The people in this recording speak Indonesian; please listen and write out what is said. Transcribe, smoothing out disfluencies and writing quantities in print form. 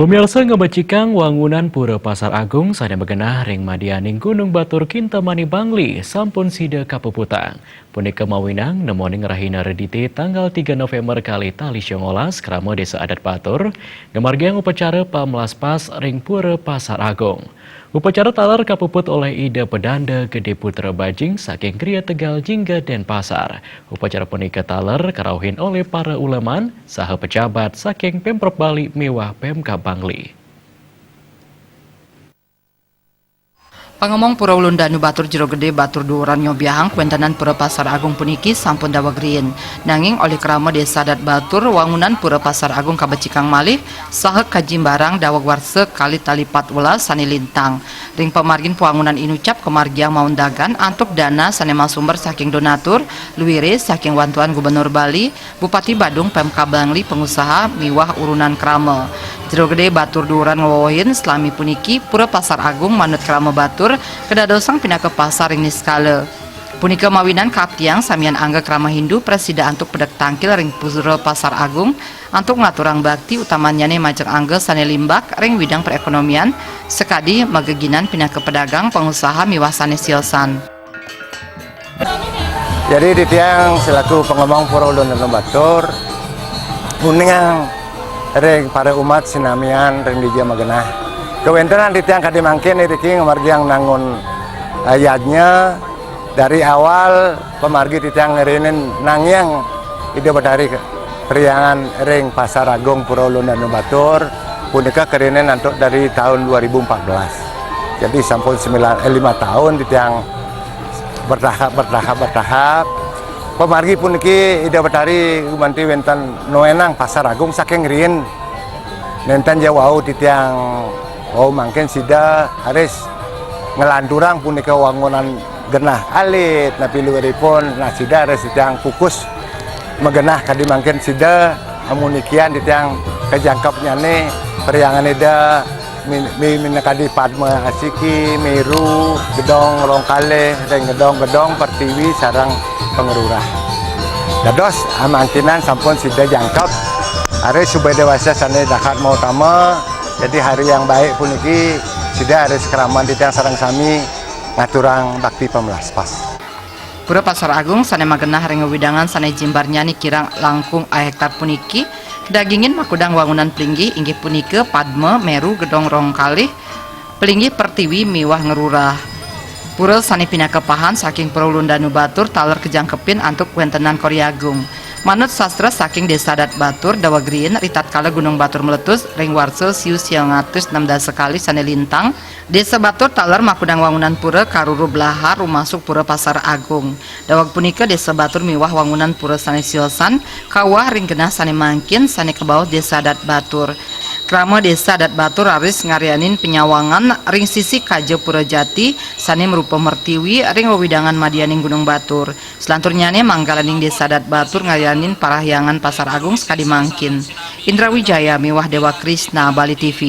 Pemirsa ngebacikang wangunan Pura Pasar Agung sada begenah ring madianing Gunung Batur Kintamani Bangli sampun sida kapuputang. Punika mawinang nemoning rahina redite tanggal 3 November kali tali 19 krama Desa Adat Batur gemargiang upacara pamlaspas ring Pura Pasar Agung. Upacara talar kapuput oleh Ida Pedanda Gede Putra Bajing saking Kriya Tegal Jingga Denpasar. Upacara punika talar karauhin oleh para ulaman saha pejabat saking Pemprov Bali mewah Pemka Bangli. Pangomong Pura Ulun Danu Batur Jero Gede Batur Duran Nyobiahang kuentanan Pura Pasar Agung puniki sampun dawagriin. Nanging oleh krama Desa Adat Batur wangunan Pura Pasar Agung kabecikang malih saha kajimbarang dawag warse kali tali 14 sani lintang. Ring pemargin puangunan inucap kemargiang maundagan antuk dana sane masumber saking donatur luwire saking wantuan Gubernur Bali, Bupati Badung Pemka Bangli pengusaha miwah urunan krama. Jero Gede Batur Duran ngawohin selami puniki Pura Pasar Agung manut krama Batur kedadosang pindah ke pasar ring niskala. Punika mawinan kaaptiang samian angga krama Hindu presida antuk pedek tangkil ring Pura Pasar Agung antuk ngaturang bakti utamanya majeng angga sane limbak ring bidang perekonomian sekadi mageginan pindah ke pedagang pengusaha miwah sane silsan. Jadi di tiang selaku pengomong Pura Ulun Danu Batur uningang ring para umat sinamian ring dijia magenah kewentenan di tiang kadimangkin iriki ngamargiang nangun ayatnya dari awal pemargi di tiang ngerinin nangyang ide badari periangan ring Pasar Agung Pura Ulun Danu Batur punika kerinin antuk dari tahun 2014 jadi sampun 5 tahun di tiang bertahap pemargi puniki ide badari gumanti wentan noenang Pasar Agung saking rin nenten jawau di tiang mangkin sida haris ngelandurang punika wangunan genah alit napi luweripun nah sida haris di tiang kukus megenah kadi mangkin sida amunikian di tiang kejangkapnya nih periangan ida minakadi Padma Asiki Meru Gedong Rongkale dan gedong Pertiwi sarang pengerurah dados amangkinan sampun sida jangkap hari subay dewasa sane dakat mau utama jadi hari yang baik puniki sida hari sekeraman di tiang sarang sami ngaturang bakti pamlaspas. Pura Pasar Agung sane magenah ring widangan sane jimbar nyani kirang langkung a hektar puniki kedagingin makudang wangunan pelinggi inggih punika Padma Meru Gedong Rongkalih pelinggi Pertiwi miwah ngerurah. Pura sani pindah kepahan saking Pura Ulun Danu Batur taler kejangkepin antuk kuentenan Koryagung. Manut sastra saking Desa Adat Batur dawagriin ritat kala Gunung Batur meletus ring warsa siu siang ngatus 16 sekali sane lintang Desa Batur taler makudang wangunan pura karuru belahar rumasuk Pura Pasar Agung. Dawag punika Desa Batur miwah wangunan pura sane silsan kawah ring genah sane mangkin sane kebawah Desa Adat Batur. Krama Desa Adat Batur aris ngarianin penyawangan ring sisi Kaje Pura Jati sane merupa mertiwi ring wewidangan madianing Gunung Batur. Selanturnya manggalaning Desa Adat Batur ngarianin parahyangan Pasar Agung sekadi mangkin. Indra Wijaya miwah Dewa Krisna Bali TV.